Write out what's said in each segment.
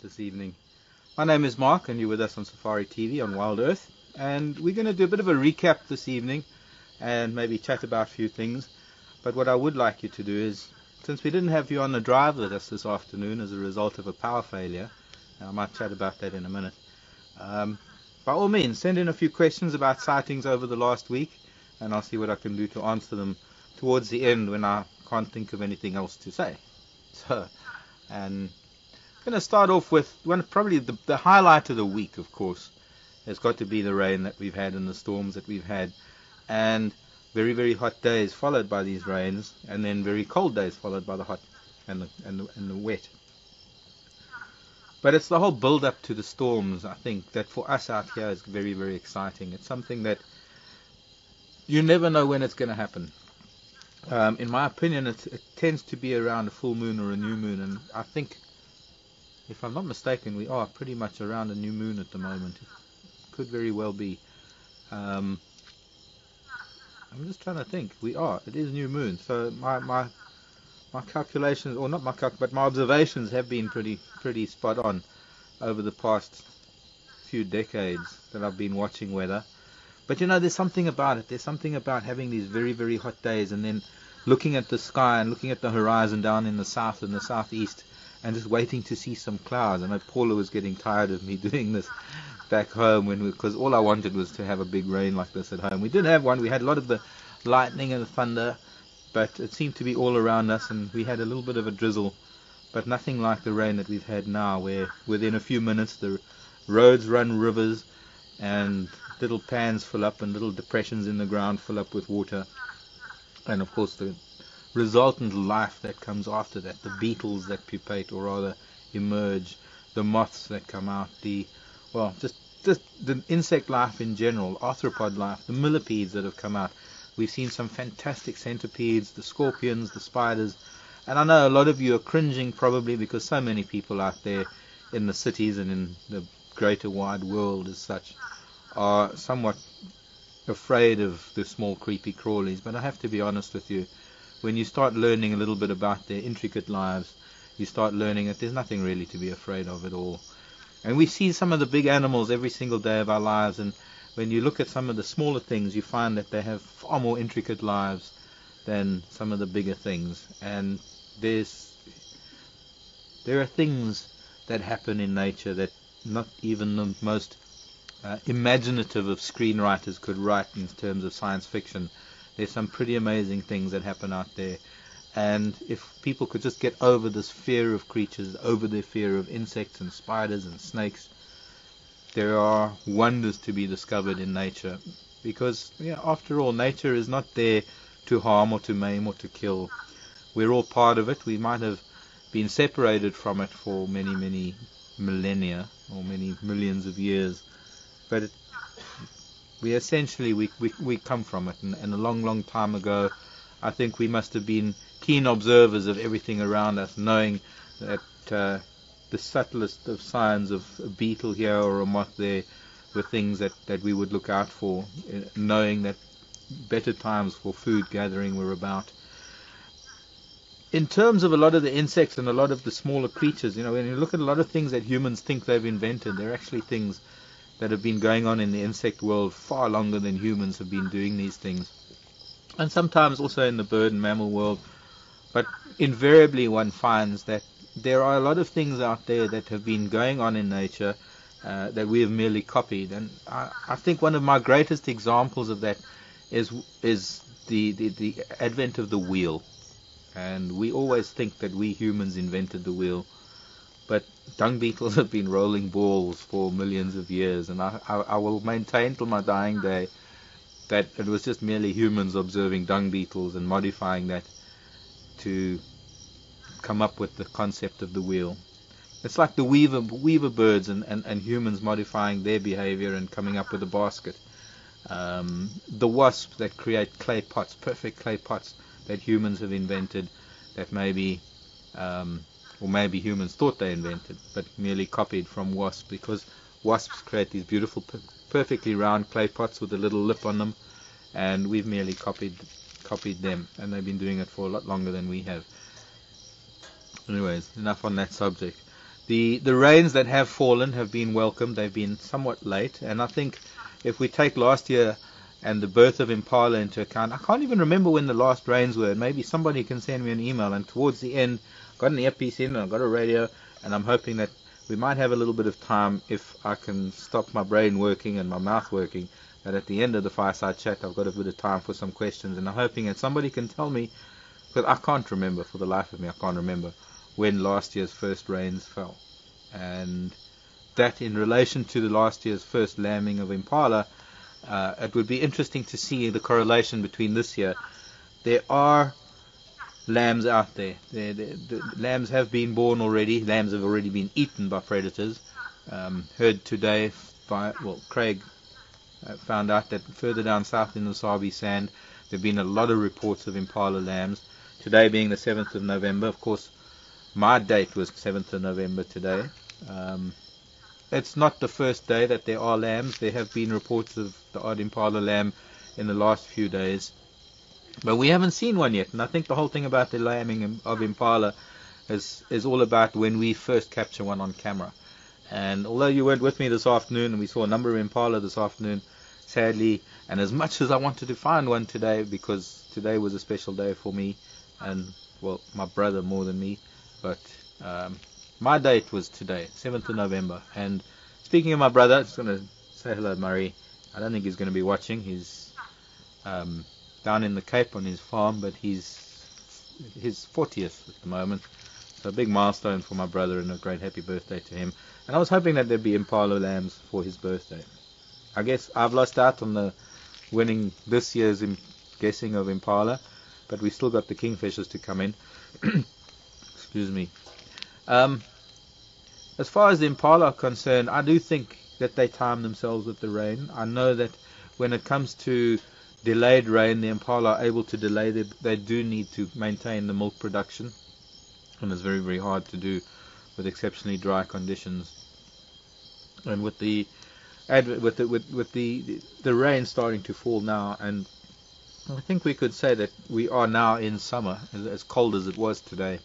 this evening. My name is Mark and you're with us on Safari TV on Wild Earth, and we're going to do a bit of a recap this evening and maybe chat about a few things. But what I would like you to do is, since we didn't have you on the drive with us this afternoon as a result of a power failure, I might chat about that in a minute, by all means send in a few questions about sightings over the last week and I'll see what I can do to answer them towards the end when I can't think of anything else to say. So, and I'm going to start off with probably the highlight of the week, of course, has got to be the rain that we've had and the storms that we've had, and very, very hot days followed by these rains, and then very cold days followed by the hot and the wet. But it's the whole build-up to the storms, I think, that for us out here is very, very exciting. It's something that you never know when it's going to happen. In my opinion, it tends to be around a full moon or a new moon, and I think, if I'm not mistaken, we are pretty much around a new moon at the moment. It could very well be. I'm just trying to think. It is new moon. So my calculations, or not my but my observations have been pretty spot on over the past few decades that I've been watching weather. But you know, there's something about it. There's something about having these very, very hot days and then looking at the sky and looking at the horizon down in the south and the southeast and just waiting to see some clouds. I know Paula was getting tired of me doing this back home because all I wanted was to have a big rain like this at home. We did have one. We had a lot of the lightning and the thunder, but it seemed to be all around us, and we had a little bit of a drizzle, but nothing like the rain that we've had now, where within a few minutes the roads run rivers and little pans fill up and little depressions in the ground fill up with water. And of course the resultant life that comes after that, the beetles that pupate or rather emerge, the moths that come out, just the insect life in general, arthropod life, the millipedes that have come out. We've seen some fantastic centipedes, the scorpions, the spiders, and I know a lot of you are cringing probably because so many people out there in the cities and in the greater wide world as such are somewhat afraid of the small creepy crawlies. But I have to be honest with you, when you start learning a little bit about their intricate lives, you start learning that there's nothing really to be afraid of at all. And we see some of the big animals every single day of our lives, and when you look at some of the smaller things, you find that they have far more intricate lives than some of the bigger things. And there are things that happen in nature that not even the most imaginative of screenwriters could write in terms of science fiction. There's some pretty amazing things that happen out there, and if people could just get over this fear of creatures, over their fear of insects and spiders and snakes, there are wonders to be discovered in nature, because after all, nature is not there to harm or to maim or to kill. We're all part of it. We might have been separated from it for many, many millennia or many millions of years, but we come from it, and a long, long time ago I think we must have been keen observers of everything around us, knowing that the subtlest of signs of a beetle here or a moth there were things that we would look out for, knowing that better times for food gathering were about. In terms of a lot of the insects and a lot of the smaller creatures, when you look at a lot of things that humans think they've invented, they're actually things that have been going on in the insect world far longer than humans have been doing these things. And sometimes also in the bird and mammal world. But invariably one finds that there are a lot of things out there that have been going on in nature that we have merely copied. And I think one of my greatest examples of that is the advent of the wheel. And we always think that we humans invented the wheel, but dung beetles have been rolling balls for millions of years, and I will maintain till my dying day that it was just merely humans observing dung beetles and modifying that to come up with the concept of the wheel. It's like the weaver birds and humans modifying their behavior and coming up with a basket. The wasps that create clay pots, perfect clay pots that humans have invented, that maybe humans thought they invented, but merely copied from wasps, because wasps create these beautiful, perfectly round clay pots with a little lip on them, and we've merely copied them, and they've been doing it for a lot longer than we have. Anyways, enough on that subject. The rains that have fallen have been welcome. They've been somewhat late, and I think if we take last year and the birth of impala into account, I can't even remember when the last rains were. Maybe somebody can send me an email. And towards the end, I got an earpiece in and I got a radio, and I'm hoping that we might have a little bit of time, if I can stop my brain working and my mouth working, that at the end of the fireside chat I've got a bit of time for some questions. And I'm hoping that somebody can tell me, because I can't remember, for the life of me, I can't remember when last year's first rains fell. And that, in relation to the last year's first lambing of impala, it would be interesting to see the correlation between this year. There are lambs out there. The lambs have been born already. Lambs have already been eaten by predators. Heard today by, well, Craig found out that further down south in the Sabi Sand, there have been a lot of reports of impala lambs. Today being the 7th of November, of course, my date was 7th of November today. It's not the first day that there are lambs. There have been reports of the odd impala lamb in the last few days, but we haven't seen one yet. And I think the whole thing about the lambing of impala is all about when we first capture one on camera. And although you weren't with me this afternoon, and we saw a number of impala this afternoon, sadly, and as much as I wanted to find one today, because today was a special day for me, and, well, my brother more than me, but my date was today, 7th of November. And speaking of my brother, I'm just going to say hello, Murray. I don't think he's going to be watching. He's down in the Cape on his farm, but he's his 40th at the moment. So a big milestone for my brother, and a great happy birthday to him. And I was hoping that there'd be impala lambs for his birthday. I guess I've lost out on the winning this year's guessing of impala, but we still got the kingfishers to come in. Excuse me. As far as the impala are concerned, I do think that they time themselves with the rain. I know that when it comes to delayed rain, the impala are able to delay. They do need to maintain the milk production, and it's very, very hard to do with exceptionally dry conditions. And with the rain starting to fall now, and I think we could say that we are now in summer, as cold as it was today.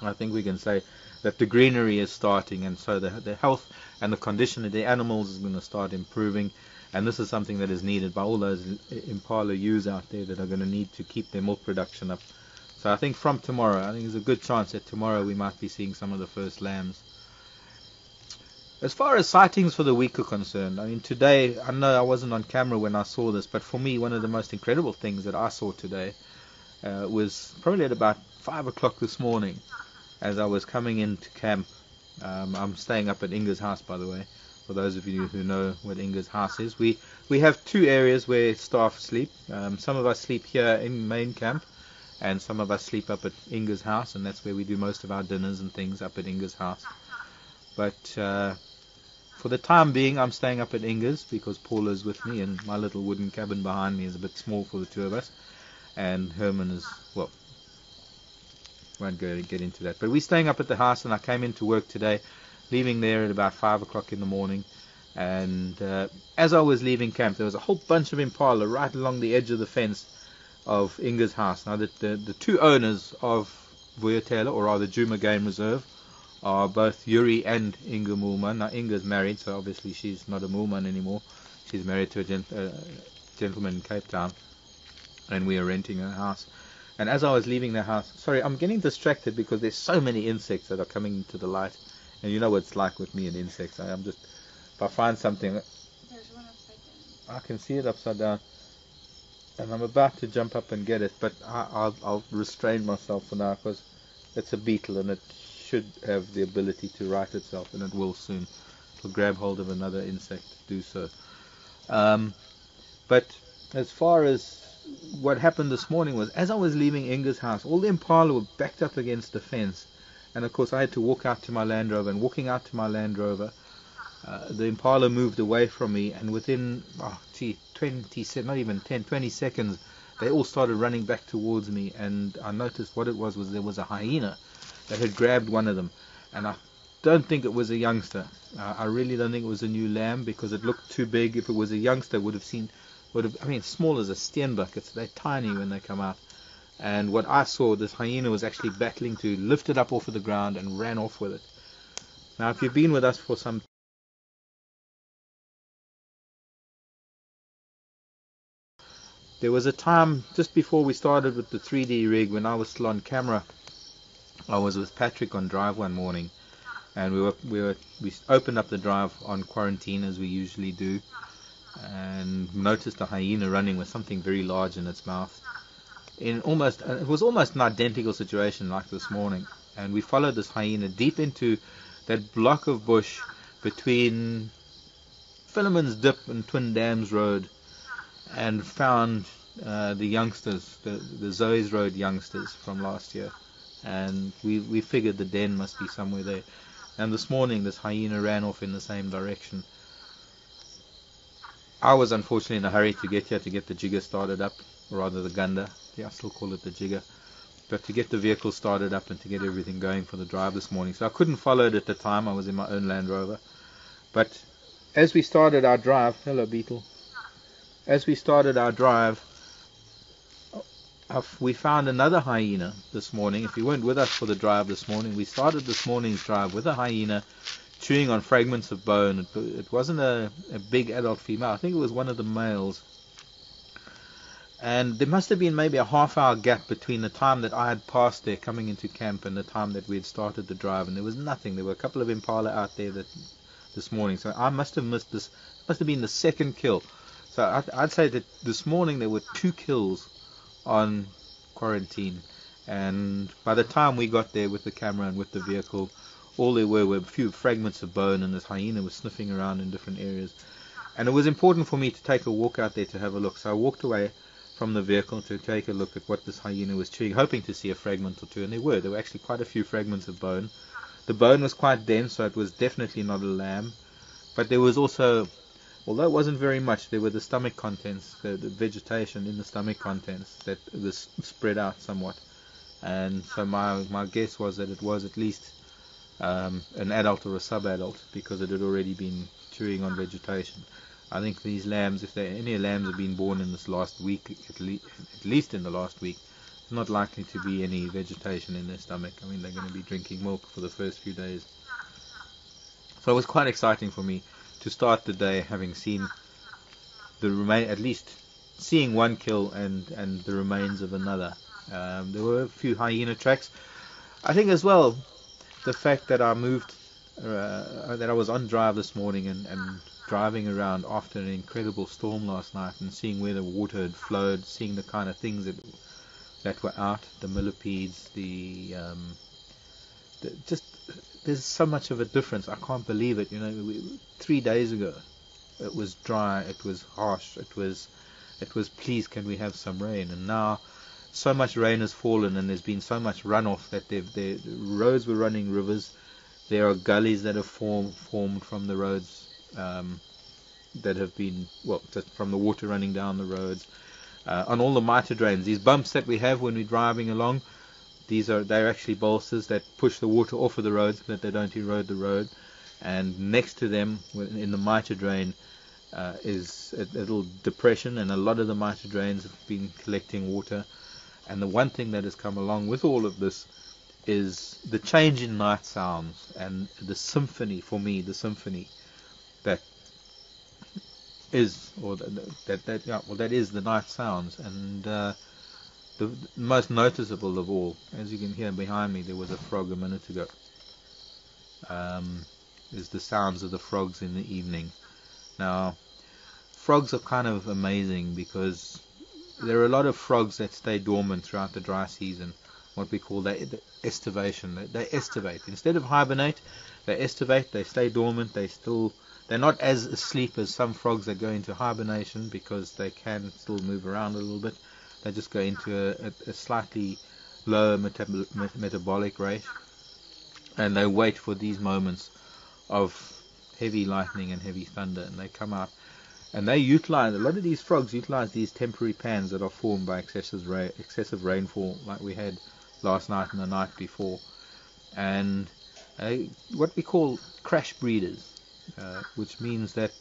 I think we can say that the greenery is starting, and so the health and the condition of the animals is going to start improving, and this is something that is needed by all those impala ewes out there that are going to need to keep their milk production up. So I think from tomorrow, I think there's a good chance that tomorrow we might be seeing some of the first lambs. As far as sightings for the week are concerned, I mean, today, I know I wasn't on camera when I saw this, but for me, one of the most incredible things that I saw today was probably at about 5 o'clock this morning. As I was coming into camp. I'm staying up at Inga's house, by the way, for those of you who know what Inga's house is. We have two areas where staff sleep. Some of us sleep here in main camp, and some of us sleep up at Inga's house, and that's where we do most of our dinners and things, up at Inga's house. But for the time being, I'm staying up at Inga's because Paula's with me, and my little wooden cabin behind me is a bit small for the two of us, and Herman is, well, won't get into that. But we're staying up at the house, and I came into work today, leaving there at about 5 o'clock in the morning. And as I was leaving camp, there was a whole bunch of impala right along the edge of the fence of Inga's house. Now, the two owners of Vuyatela, or rather Juma Game Reserve, are both Yuri and Inga Moolman. Now, Inga's married, so obviously she's not a Moolman anymore. She's married to a gentleman in Cape Town, and we are renting her house. And as I was leaving the house, sorry, I'm getting distracted because there's so many insects that are coming into the light. And you know what it's like with me and insects. I'm just, if I find something, There's one upside down. I can see it upside down. And I'm about to jump up and get it, but I'll restrain myself for now because it's a beetle and it should have the ability to right itself, and it will soon. It'll grab hold of another insect to do so. But as far as what happened this morning was, as I was leaving Inga's house, all the impala were backed up against the fence, and of course I had to walk out to my Land Rover, and walking out to my Land Rover, the impala moved away from me, and within 20, not even 10, 20 seconds, they all started running back towards me, and I noticed what it was there was a hyena that had grabbed one of them, and I don't think it was a youngster. I really don't think it was a new lamb because it looked too big. If it was a youngster, I mean, small as a steenbok. They're tiny when they come out. And what I saw, this hyena was actually battling to lift it up off of the ground and ran off with it. Now, if you've been with us for some there was a time just before we started with the 3D rig when I was still on camera. I was with Patrick on drive one morning, and we opened up the drive on quarantine as we usually do, and noticed a hyena running with something very large in its mouth. It was almost an identical situation like this morning, and we followed this hyena deep into that block of bush between Philemon's Dip and Twin Dams Road, and found the youngsters, the Zoe's Road youngsters from last year, and we figured the den must be somewhere there. And this morning this hyena ran off in the same direction. I was unfortunately in a hurry to get here to get the jigger started up, or rather the gunda. Yeah, I still call it the jigger, but to get the vehicle started up and to get everything going for the drive this morning. So I couldn't follow it at the time. I was in my own Land Rover. But as we started our drive, hello beetle. As we started our drive, we found another hyena this morning. If you weren't with us for the drive this morning, we started this morning's drive with a hyena chewing on fragments of bone. It wasn't a big adult female. I think it was one of the males. And there must have been maybe a half-hour gap between the time that I had passed there coming into camp and the time that we had started the drive, and there was nothing. There were a couple of impala out there this morning, so I must have missed this. Must have been the second kill. So I'd say that this morning there were 2 kills on quarantine, and by the time we got there with the camera and with the vehicle, all there were a few fragments of bone, and this hyena was sniffing around in different areas. And it was important for me to take a walk out there to have a look, so I walked away from the vehicle to take a look at what this hyena was chewing, hoping to see a fragment or two, and there were actually quite a few fragments of bone. The bone was quite dense, so it was definitely not a lamb, but there was also, although it wasn't very much, there were the stomach contents, the vegetation in the stomach contents that was spread out somewhat, and so my guess was that it was at least an adult or a sub-adult, because it had already been chewing on vegetation. I think these lambs, if any lambs have been born in this last week, at least in the last week, there's not likely to be any vegetation in their stomach. I mean, they're going to be drinking milk for the first few days. So it was quite exciting for me to start the day having seen at least seeing one kill and the remains of another. There were a few hyena tracks. I think as well the fact that I was on drive this morning and driving around after an incredible storm last night and seeing where the water had flowed, seeing the kind of things that were out, the millipedes, there's so much of a difference. I can't believe it. 3 days ago it was dry, it was harsh, it was please can we have some rain, and now so much rain has fallen and there's been so much runoff that the roads were running rivers. There are gullies that have formed from the roads, that have been, just from the water running down the roads. On all the mitre drains, these bumps that we have when we're driving along, they're actually bolsters that push the water off of the roads so that they don't erode the road. And next to them, in the mitre drain, is a little depression, and a lot of the mitre drains have been collecting water. And the one thing that has come along with all of this is the change in night sounds and the symphony, for me, that is, that is the night sounds. And the most noticeable of all, as you can hear behind me, there was a frog a minute ago, is the sounds of the frogs in the evening. Now, frogs are kind of amazing because there are a lot of frogs that stay dormant throughout the dry season, what we call the estivation. They estivate. Instead of hibernate, they estivate, they stay dormant, they're not as asleep as some frogs that go into hibernation because they can still move around a little bit. They just go into a slightly lower metabolic rate, and they wait for these moments of heavy lightning and heavy thunder, and they come out. And a lot of these frogs utilize these temporary pans that are formed by excessive rainfall like we had last night and the night before. And what we call crash breeders, which means that